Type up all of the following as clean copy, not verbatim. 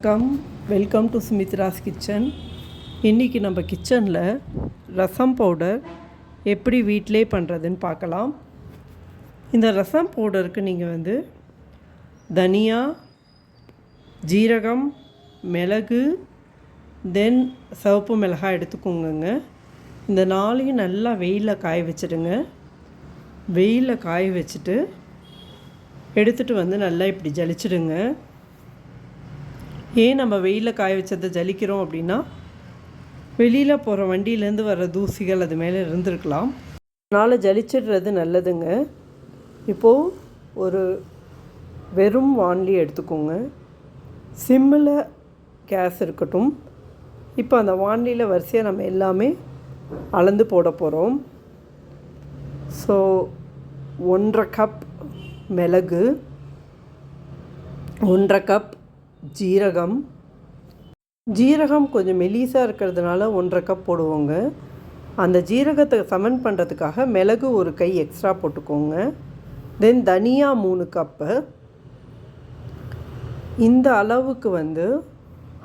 Welcome to Sumitra's kitchen. இன்றைக்கி நம்ம கிச்சனில் ரசம் பவுடர் எப்படி வீட்டிலே பண்ணுறதுன்னு பார்க்கலாம். இந்த ரசம் பவுடருக்கு நீங்கள் தனியா, ஜீரகம், மிளகு, தென் சிவப்பு மிளகாய் எடுத்துக்கோங்க. இந்த நாளையும் நல்லா வெயிலில் காய வச்சுடுங்க. வெயிலில் காய வச்சுட்டு எடுத்துகிட்டு நல்லா இப்படி ஜலிச்சிடுங்க. ஏன் நம்ம வெயிலில் காய வச்சதை ஜலிக்கிறோம் அப்படின்னா, வெளியில் போகிற வண்டியிலேருந்து வர தூசிகள் அது மேலே இருந்திருக்கலாம். அதனால் ஜலிச்சிடுறது நல்லதுங்க. இப்போது ஒரு வெறும் வாணலி எடுத்துக்கோங்க. சிம்மில் கேஸ் இருக்கட்டும். இப்போ அந்த வாணலியில் வரிசையாக நம்ம எல்லாமே அளந்து போட போகிறோம். ஸோ 1.5 கப் மிளகு, 1.5 கப் ஜீரகம் கொஞ்சம் மெலிசாக இருக்கிறதுனால 1.5 கப் போடுவோங்க. அந்த ஜீரகத்தை சமன் பண்ணுறதுக்காக மிளகு ஒரு கை எக்ஸ்ட்ரா போட்டுக்கோங்க. தென் தனியா 3 கப்பு. இந்த அளவுக்கு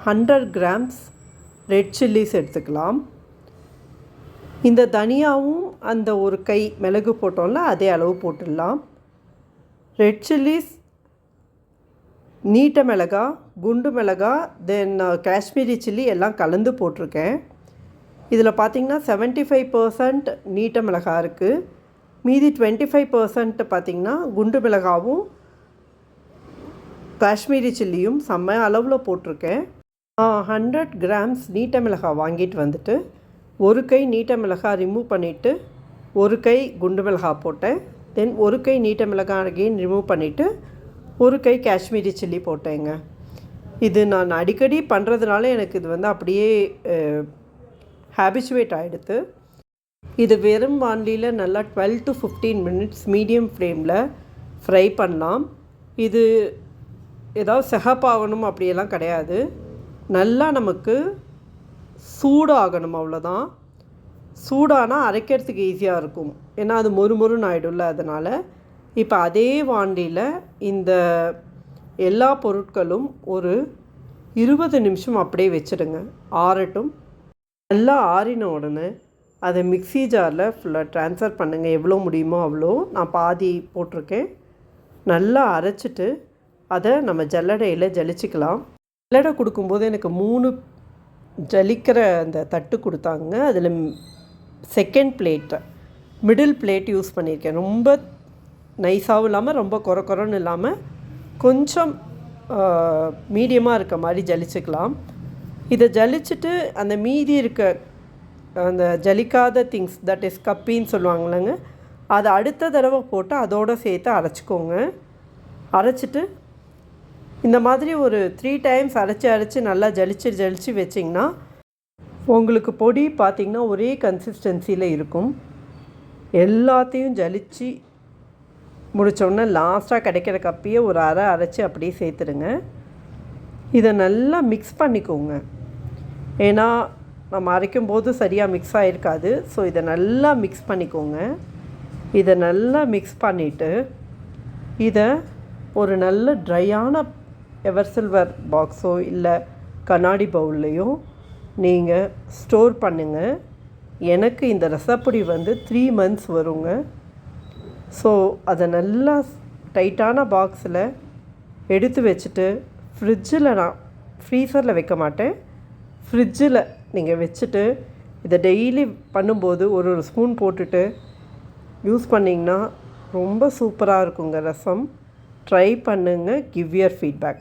100 கிராம்ஸ் ரெட் சில்லிஸ் எடுத்துக்கலாம். இந்த தனியாவும் அந்த ஒரு கை மிளகு போட்டோம்ல அதே அளவு போட்டுடலாம். ரெட் சில்லிஸ், நீட்ட மிளகா, குண்டு மிளகா, தென் காஷ்மீரி சில்லி எல்லாம் கலந்து போட்டிருக்கேன். இதில் பார்த்திங்கன்னா 75% நீட்ட மிளகா இருக்குது. மீதி 25% பார்த்திங்கன்னா குண்டு மிளகாவும் காஷ்மீரி சில்லியும் செம்ம அளவில் போட்டிருக்கேன். 100 கிராம்ஸ் நீட்ட மிளகா வாங்கிட்டு ஒரு கை நீட்ட மிளகா ரிமூவ் பண்ணிவிட்டு ஒரு கை குண்டு மிளகா போட்டேன். தென் ஒரு கை நீட்ட மிளகா அகைன் ரிமூவ் பண்ணிவிட்டு ஒரு கை காஷ்மீரி சில்லி போட்டேங்க. இது நான் அடிக்கடி பண்ணுறதுனால எனக்கு இது அப்படியே ஹேபிச்சுவேட் ஆகிடுது. இது வெறும் வாணலியில் நல்லா 12 to 15 மினிட்ஸ் மீடியம் ஃப்ளேமில் ஃப்ரை பண்ணலாம். இது ஏதாவது சிகப்பாகணும் அப்படியெல்லாம் கிடையாது. நல்லா நமக்கு சூடாகணும், அவ்வளோதான். சூடானால் அரைக்கிறதுக்கு ஈஸியாக இருக்கும். ஏன்னா அது மொறுமொறுன்னு ஆகிடும்ல. அதனால் இப்போ அதே வாணலியில் இந்த எல்லா பொருட்களும் ஒரு 20 நிமிஷம் அப்படியே வச்சுடுங்க, ஆறட்டும். நல்லா ஆறின உடனே அதை மிக்ஸி ஜாரில் ஃபுல்லாக ட்ரான்ஸ்ஃபர் பண்ணுங்கள். எவ்வளோ முடியுமோ அவ்வளோ. நான் பாதி போட்டிருக்கேன். நல்லா அரைச்சிட்டு அதை நம்ம ஜல்லடையில் ஜலிச்சிக்கலாம். ஜல்லடை கொடுக்கும்போது எனக்கு 3 ஜலிக்கிற அந்த தட்டு கொடுத்தாங்க. அதில் second plate, middle plate use பண்ணியிருக்கேன். ரொம்ப நைஸாகவும் இல்லாமல் ரொம்ப குறன்னு இல்லாமல் கொஞ்சம் மீடியமாக இருக்க மாதிரி ஜலிச்சுக்கலாம். இதை ஜலிச்சுட்டு அந்த மீதி இருக்க அந்த ஜலிக்காத திங்ஸ், தட் இஸ் கப்பின்னு சொல்லுவாங்களேங்க, அதை அடுத்த தடவை போட்டு அதோடு சேர்த்து அரைச்சிக்கோங்க. அரைச்சிட்டு இந்த மாதிரி ஒரு 3 டைம்ஸ் அரைச்சி நல்லா ஜலிச்சு வச்சிங்கன்னா உங்களுக்கு பொடி பார்த்திங்கன்னா ஒரே கன்சிஸ்டன்சியில் இருக்கும். எல்லாத்தையும் ஜலிச்சு முடித்தோடனே லாஸ்ட்டாக கிடைக்கிற கப்பியை ஒரு அரைச்சி அப்படியே சேர்த்துடுங்க. இதை நல்லா மிக்ஸ் பண்ணிக்கோங்க. ஏன்னா நம்ம அரைக்கும்போது சரியாக மிக்ஸ் ஆகிருக்காது. ஸோ இதை நல்லா மிக்ஸ் பண்ணிக்கோங்க. இதை நல்லா மிக்ஸ் பண்ணிவிட்டு இதை ஒரு நல்ல ட்ரையான எவர் சில்வர் பாக்ஸோ இல்லை கண்ணாடி பவுல்லையோ நீங்கள் ஸ்டோர் பண்ணுங்கள். எனக்கு இந்த ரசப்பொடி 3 months வருங்க. ஸோ அதை நல்லா டைட்டான பாக்ஸில் எடுத்து வச்சுட்டு நான் ஃப்ரீசரில் வைக்க மாட்டேன், ஃப்ரிட்ஜில் நீங்கள் வச்சுட்டு இதை டெய்லி பண்ணும்போது ஒரு ஸ்பூன் போட்டுட்டு யூஸ் பண்ணிங்கன்னா ரொம்ப சூப்பராக இருக்குங்க ரசம். ட்ரை பண்ணுங்கள். Give your feedback.